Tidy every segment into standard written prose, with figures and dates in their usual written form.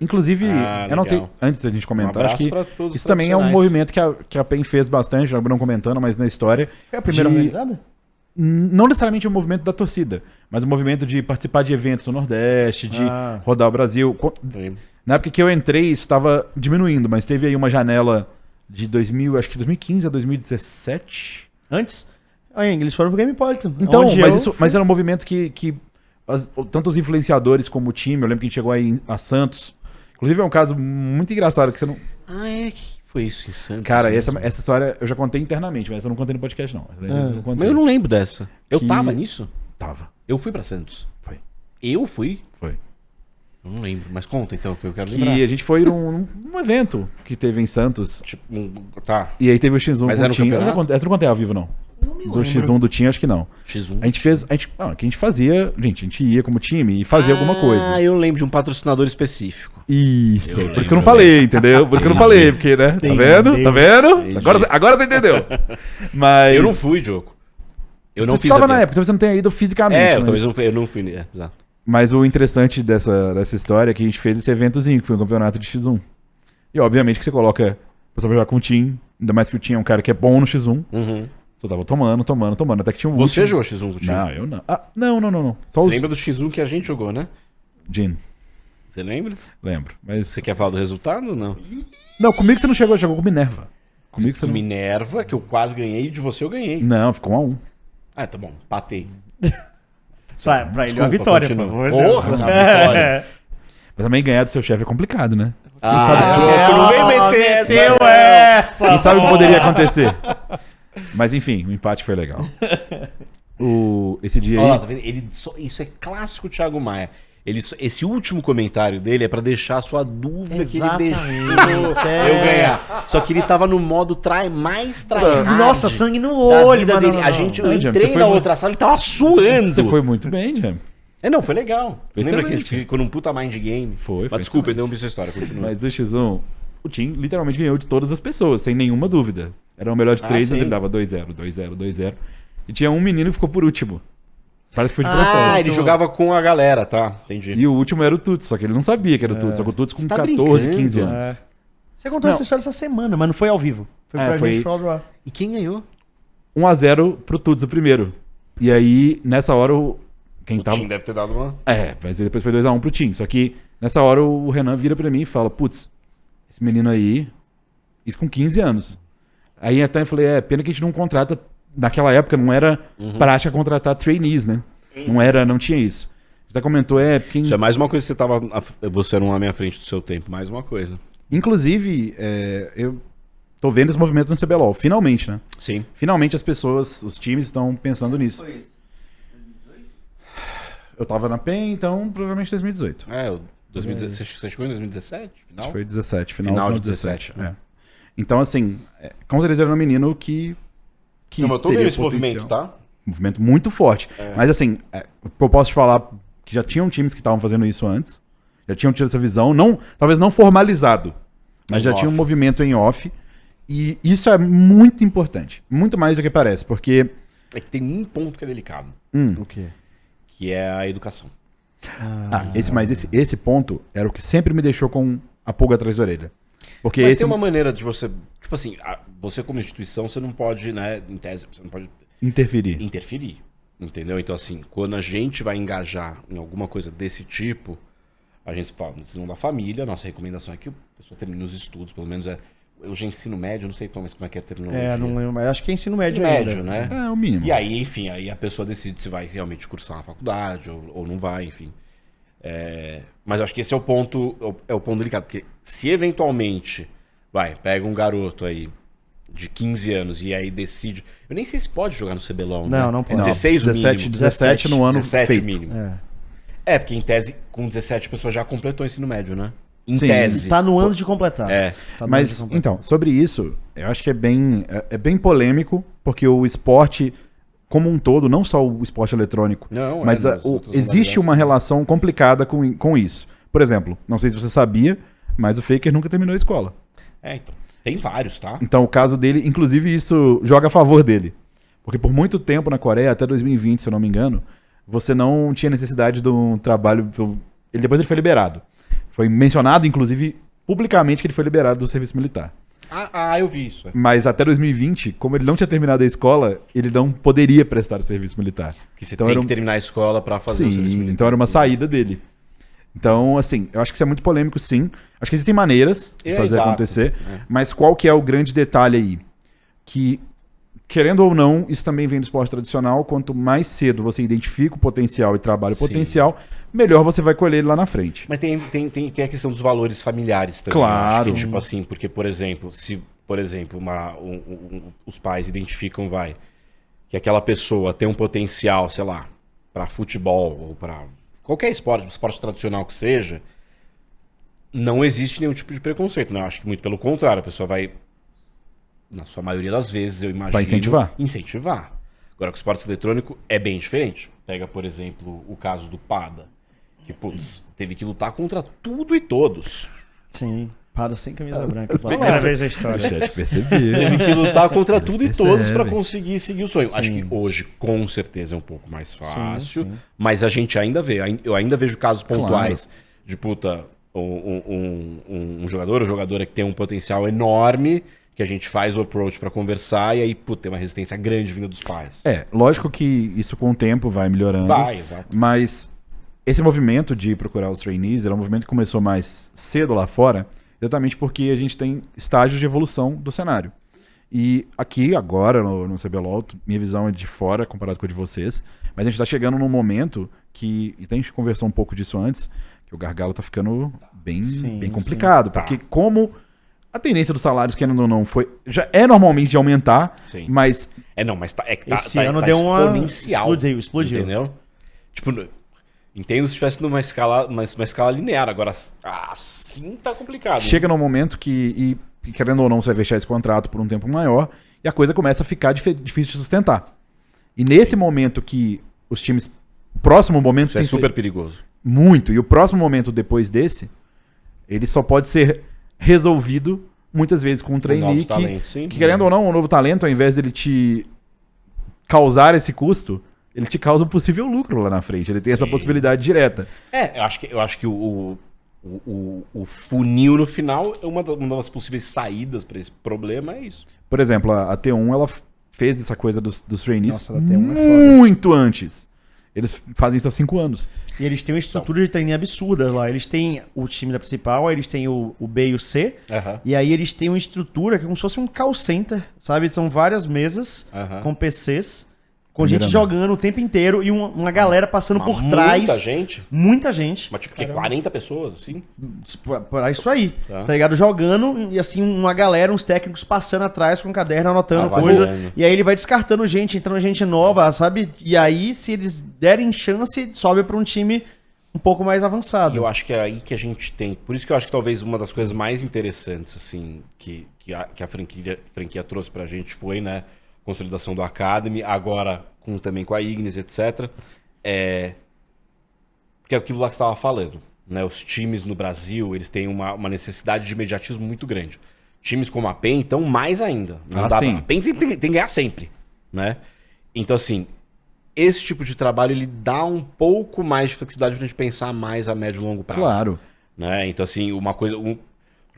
Inclusive, eu não sei, legal. antes da gente comentar, acho que pra todos os isso também é um profissionais. movimento que a PEN fez bastante, já não comentando, mas na história. Foi a primeira organizada? Não necessariamente o movimento da torcida, mas o movimento de participar de eventos no Nordeste, de rodar o Brasil. Sim. Na época que eu entrei, isso estava diminuindo, mas teve aí uma janela de 2015 a 2017. Antes? Aí, eles foram pro Gamepolitan. Então, onde mas era um movimento que tanto os influenciadores como o time, eu lembro que a gente chegou aí a Santos. Inclusive é um caso muito engraçado que você não... Que foi isso em Santos? Cara, mesmo? essa história eu já contei internamente, mas eu não contei no podcast não. Eu não contei. Mas eu não lembro dessa. Eu Que- tava nisso? Tava. Eu fui pra Santos. Foi. Eu fui? Foi. Eu não lembro, mas conta então, que eu quero lembrar. Que a gente foi num evento que teve em Santos. Tipo, tá. E aí teve o X1 Mas com era o no Tim. campeonato? Essa eu não contei ao vivo, não. Do X1 do Tim, acho que não. X1. A gente fez. Não, que a gente fazia. Gente, a gente ia como time e fazia alguma coisa. Ah, eu lembro de um patrocinador específico. Isso. Eu Por isso que eu não lembro, falei, entendeu? Por isso que eu não falei, porque, né? Tá vendo? Tá vendo? Entendi. Agora você entendeu. Mas. Eu não fui, Diogo. Eu não você fiz estava a na viagem. época, talvez você não tenha ido fisicamente. É, mas... talvez eu não fui. Exato. Mas o interessante dessa história é que a gente fez esse eventozinho, que foi um campeonato de X1. E obviamente que você coloca a pessoa pra jogar com o Tim, ainda mais que o Tim é um cara que é bom no X1. Uhum. Só tava tomando. Até que tinha um Você último. jogou X1 com o time? Não, eu não. Ah, não. Só Você os... lembra do X1 que a gente jogou, né? Jin, Você lembra? lembro. Mas... Você quer falar do resultado ou não? Não, comigo você não jogou com Minerva. Comigo você não... Minerva, que eu quase ganhei, e de você eu ganhei. Não, ficou 1-1. Ah, tá bom. Patei. Pra ele é uma Desculpa, vitória, continua. por favor. É. Porra, essa vitória. Mas também ganhar do seu chefe é complicado, né? Ah, não vem meter Meteu essa. Quem sabe o que poderia acontecer. Mas enfim, o empate foi legal. Esse dia Olha lá, aí... tá vendo? Isso é clássico Thiago Maia. Esse último comentário dele é pra deixar a sua dúvida que ele Exatamente, deixou é. eu ganhar. Só que ele tava no modo mais tryhard. Nossa, sangue no da olho, vida mano. dele. Não, A gente, eu Não, Jam, entrei você foi na muito- outra sala e tava suando. Você foi muito bem, Jam. Não, foi legal. Você lembra que a gente Excelente. ficou num puta mind game? Foi Mas desculpa, excelente. eu interrompi sua história, continua. Mas do X1, o Tim literalmente ganhou de todas as pessoas, sem nenhuma dúvida. Era o melhor de 3, mas sim. ele dava 2-0, 2-0, 2-0. E tinha um menino que ficou por último. Parece que foi de Ah, pressão. ele jogava com a galera, tá? Entendi. E o último era o Tuts, só que ele não sabia que era o Tuts. Só que o Tuts com Você tá 14, brincando? 15 anos. É. Você contou Não. essa história essa semana, mas não foi ao vivo. Foi pra foi- gente falar do ar. E quem ganhou? 1-0 pro Tuts, o primeiro. E aí, nessa hora, quem O tava... Tim deve ter dado uma... Mas depois foi 2-1 pro Tim. Só que nessa hora o Renan vira pra mim e fala: putz, esse menino aí, isso com 15 anos. Aí até eu falei: pena que a gente não contrata. Naquela época não era prática contratar trainees, né? Não tinha isso. Você até comentou: quem. Isso é mais uma coisa que você era um homem à frente do seu tempo, mais uma coisa. Inclusive, eu tô vendo esse movimento no CBLOL, finalmente, né? Sim. Finalmente as pessoas, os times estão pensando nisso. Foi isso? 2018? Eu tava na PEN, então provavelmente 2018. Você chegou em 2017? Final? Acho que foi 17, final de de 17. 17, né? Então, assim, com certeza era um menino que Não, mas eu tô teria vendo esse potencial. movimento, tá? Um movimento muito forte. Mas, assim, o que eu posso te falar que já tinham times que estavam fazendo isso antes, já tinham tido essa visão, talvez não formalizado, mas Em já tinha um off. movimento em off. E isso é muito importante, muito mais do que parece, porque... É que tem um ponto que é delicado, O quê? que é a educação. Esse ponto era o que sempre me deixou com a pulga atrás da orelha. Porque Mas esse tem uma maneira de você... Tipo assim, você como instituição, você não pode, né, em tese, você não pode interferir. interferir, entendeu? Então, assim, quando a gente vai engajar em alguma coisa desse tipo, a gente fala, decisão da família, nossa recomendação é que a pessoa termine os estudos, pelo menos eu já ensino médio, não sei como é que é a terminologia. Não lembro, mas acho que é ensino médio Ensino ainda. médio, né? É o mínimo. E aí, enfim, aí a pessoa decide se vai realmente cursar uma faculdade ou não vai, enfim. Mas eu acho que esse é o ponto delicado, porque se eventualmente, pega um garoto aí de 15 anos e aí decide... Eu nem sei se pode jogar no CBLOL, né? Não pode. 16 o 17, mínimo. 17 no ano 17 feito. o mínimo. É. Porque em tese, com 17 a pessoa já completou o ensino médio, né? Em Sim. tese. Tá no ano de completar. Tá no ano de Mas, completar. então, sobre isso, eu acho que é bem polêmico, porque o esporte como um todo, não só o esporte eletrônico, Não, mas nas outras existe modalidades uma também. relação complicada com isso. Por exemplo, não sei se você sabia, mas o Faker nunca terminou a escola. Então. Tem vários, tá? Então, o caso dele, inclusive, isso joga a favor dele. Porque por muito tempo na Coreia, até 2020, se eu não me engano, você não tinha necessidade de um trabalho... Depois ele foi liberado. Foi mencionado, inclusive, publicamente que ele foi liberado do serviço militar. Eu vi isso. Mas até 2020, como ele não tinha terminado a escola, ele não poderia prestar o serviço militar. Porque você tem que terminar a escola pra fazer o serviço militar. Então era uma saída dele. Então, assim, eu acho que isso é muito polêmico, sim. Acho que existem maneiras de fazer acontecer. Mas qual que é o grande detalhe aí? Que, querendo ou não, isso também vem do esporte tradicional. Quanto mais cedo você identifica o potencial e trabalha o potencial, melhor você vai colher ele lá na frente. Mas tem a questão dos valores familiares também. Claro. Que, tipo assim, porque, por exemplo, se, por exemplo, os pais identificam, que aquela pessoa tem um potencial, sei lá, pra futebol ou pra qualquer esporte tradicional que seja, não existe nenhum tipo de preconceito, né? Eu acho que muito pelo contrário, a pessoa vai, na sua maioria das vezes, eu imagino... Vai incentivar. Agora, com o esporte eletrônico é bem diferente. Pega, por exemplo, o caso do Pada, que, putz, teve que lutar contra tudo e todos. Sim, Pada sem camisa branca. Primeira vez na história. Teve que lutar contra tudo e todos pra conseguir seguir o sonho. Sim. Acho que hoje, com certeza, é um pouco mais fácil, sim. mas a gente ainda vê. Eu ainda vejo casos pontuais de, puta, um jogador ou jogadora que tem um potencial enorme, que a gente faz o approach pra conversar e aí, puta, tem uma resistência grande vinda dos pais. Lógico que isso com o tempo vai melhorando. Vai, exato. Mas esse movimento de procurar os trainees era um movimento que começou mais cedo lá fora, exatamente porque a gente tem estágios de evolução do cenário. E aqui, agora, no CBLOL, minha visão é de fora comparado com a de vocês, mas a gente tá chegando num momento que, e a gente conversou um pouco disso antes, que o gargalo tá ficando bem complicado, porque como a tendência dos salários, querendo ou não, já é normalmente de aumentar, mas... Mas esse ano deu uma exponencial. Explodiu. Entendeu? Tipo, entendo se estivesse numa escala linear, agora assim tá complicado. Chega num momento que, querendo ou não, você vai fechar esse contrato por um tempo maior e a coisa começa a ficar difícil de sustentar. E nesse momento que os times... O próximo momento... Isso é super perigoso. Muito. E o próximo momento depois desse, ele só pode ser resolvido muitas vezes com um trainee que, querendo ou não, um novo talento, ao invés dele te causar esse custo, ele te causa um possível lucro lá na frente. Ele tem essa possibilidade direta. Eu acho que o funil no final é uma das possíveis saídas para esse problema, é isso. Por exemplo, a T1 ela fez essa coisa dos trainees Nossa, a T1 é muito antes. Eles fazem isso há 5 anos. E eles têm uma estrutura de trainee absurda lá. Eles têm o time da principal, aí eles têm o B e o C. E aí eles têm uma estrutura que é como se fosse um call center, sabe? São várias mesas com PCs, com gente jogando o tempo inteiro e uma galera passando por trás. Muita gente? Muita gente. Mas tipo, que 40 pessoas, assim? Por isso aí. Tá ligado? Jogando e assim, uma galera, uns técnicos passando atrás com um caderno, anotando coisa. Voando. E aí ele vai descartando gente, entrando gente nova, sabe? E aí, se eles derem chance, sobe pra um time um pouco mais avançado. E eu acho que é aí que a gente tem... Por isso que eu acho que talvez uma das coisas mais interessantes, assim, que a franquia trouxe pra gente foi, né? Consolidação do Academy, agora também com a Ignis, etc. Porque é aquilo lá que você estava falando, né? Os times no Brasil, eles têm uma necessidade de imediatismo muito grande. Times como a PEN, então, mais ainda. A PEN tem que ganhar sempre, né? Então, assim, esse tipo de trabalho, ele dá um pouco mais de flexibilidade pra gente pensar mais a médio e longo prazo. Claro. Né? Então, assim, uma coisa... Por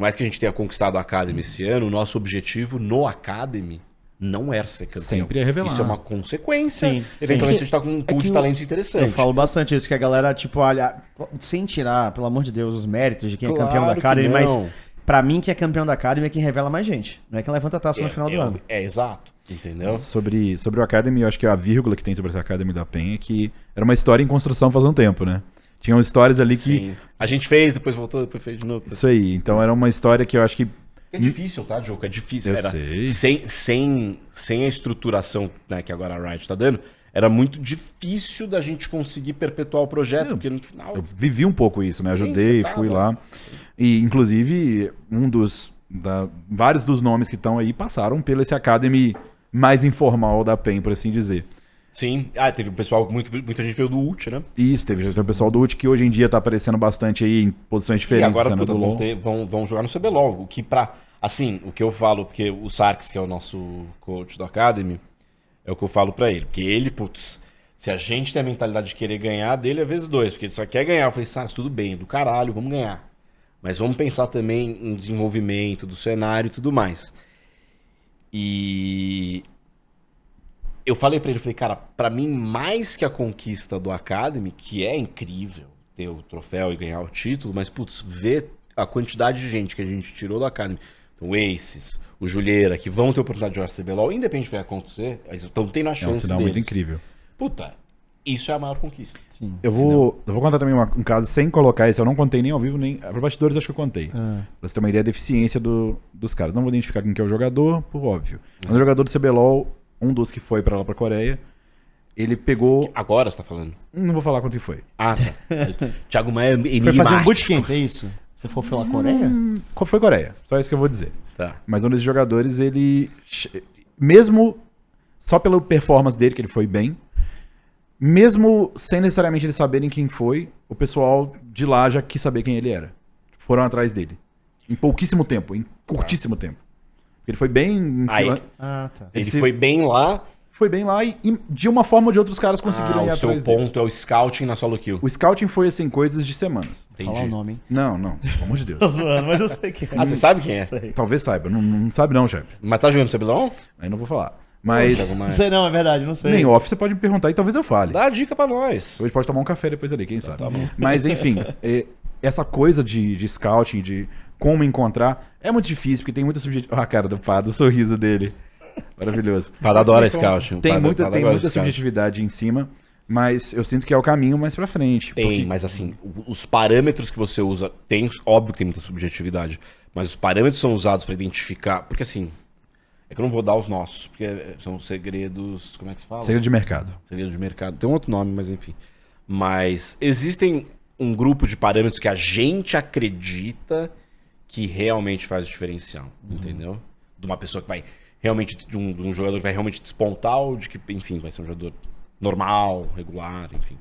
mais que a gente tenha conquistado a Academy esse ano, o nosso objetivo no Academy não era ser campeão. Sempre é revelar. Isso é uma consequência. Sim. Eventualmente a gente tá com um pool de talentos interessante. Eu falo bastante isso, que a galera, tipo, olha, sem tirar, pelo amor de Deus, os méritos de quem é campeão da Academy, mas pra mim, quem é campeão da Academy é quem revela mais gente. Não é quem levanta a taça no final do ano. Exato. Entendeu? Sobre o Academy, eu acho que a vírgula que tem sobre essa Academy da PEN é que era uma história em construção faz um tempo, né? Tinham histórias ali que... Sim. A gente fez, depois voltou, depois fez de novo. Isso aí. Então era uma história que eu acho que... É difícil, tá, Diogo? É difícil. Eu sei. Sem a estruturação, né, que agora a Riot tá dando, era muito difícil da gente conseguir perpetuar o projeto, porque no final... Eu vivi um pouco isso, né? Ajudei, fui lá. E, inclusive, vários dos nomes que estão aí passaram pelo esse Academy mais informal da PEN, por assim dizer. Sim. Teve um pessoal, muita gente veio do ult, né? Isso, teve o pessoal do ult que hoje em dia tá aparecendo bastante aí em posições diferentes. E agora né, vão jogar no CBLOL. O que assim, o que eu falo, porque o Sarkis, que é o nosso coach do Academy, é o que eu falo pra ele. Porque ele, putz, se a gente tem a mentalidade de querer ganhar, dele é vezes 2. Porque ele só quer ganhar. Eu falei, Sarkis, tudo bem, do caralho, vamos ganhar. Mas vamos pensar também em desenvolvimento do cenário e tudo mais. E eu falei pra ele, falei, cara, pra mim, mais que a conquista do Academy, que é incrível ter o troféu e ganhar o título, mas, putz, ver a quantidade de gente que a gente tirou do Academy, então o Aces, o Julheira, que vão ter oportunidade de jogar CBLOL, independente do que vai acontecer, eles estão tendo a chance É um sinal deles. muito incrível. Puta, isso é a maior conquista. Sim. Eu vou contar também um caso sem colocar isso. Eu não contei nem ao vivo, nem. Para bastidores acho que eu contei. Pra você ter uma ideia da eficiência dos caras. Não vou identificar quem que é o jogador, por óbvio. Mas o jogador do CBLOL, um dos que foi pra lá pra Coreia, ele pegou. Agora você tá falando? Não vou falar quanto que foi. Ah, tá. Thiago Maia é Foi fazer um enigmático. bootcamp, é isso? Você for pela Coreia? Foi Coreia. Só isso que eu vou dizer. Tá. Mas um desses jogadores, ele. Mesmo só pela performance dele, que ele foi bem. Mesmo sem necessariamente eles saberem quem foi, o pessoal de lá já quis saber quem ele era. Foram atrás dele. Em pouquíssimo tempo, em curtíssimo tempo. Ele foi bem... Aí, Ah, tá. ele foi bem lá. Foi bem lá e de uma forma ou de outra os caras conseguiram ir O seu atrás dele. ponto é o scouting na solo kill. O scouting foi, assim, coisas de semanas. Entendi. Falar o nome, hein? Não, pelo amor de Deus. Tô zoando, mas eu sei que é. Ah, você sabe quem é? Sei. Talvez saiba, não sabe não, chefe. Mas tá jogando CBLOL? Aí não vou falar. Mas Thiago Maia. Não sei não, é verdade, não sei. nem off você pode me perguntar e talvez eu fale. Dá a dica pra nós. Hoje pode tomar um café depois ali, quem sabe. Mas enfim, essa coisa de scouting, de como encontrar, é muito difícil, porque tem muita subjetividade. Ah, cara do Pado, o sorriso dele. Maravilhoso. Pado adora scouting. Tem Pado muita adora scouting. subjetividade em cima, mas eu sinto que é o caminho mais pra frente. Tem, porque- mas assim, os parâmetros que você usa, tem, óbvio que tem muita subjetividade, mas os parâmetros são usados pra identificar, porque assim, é que eu não vou dar os nossos, porque são segredos, como é que se fala? Segredo de mercado. Segredo de mercado. Tem um outro nome, mas enfim. Mas existem um grupo de parâmetros que a gente acredita que realmente faz o diferencial, entendeu? De uma pessoa que vai realmente, de um jogador que vai realmente despontar ou de que, enfim, vai ser um jogador normal, regular, enfim.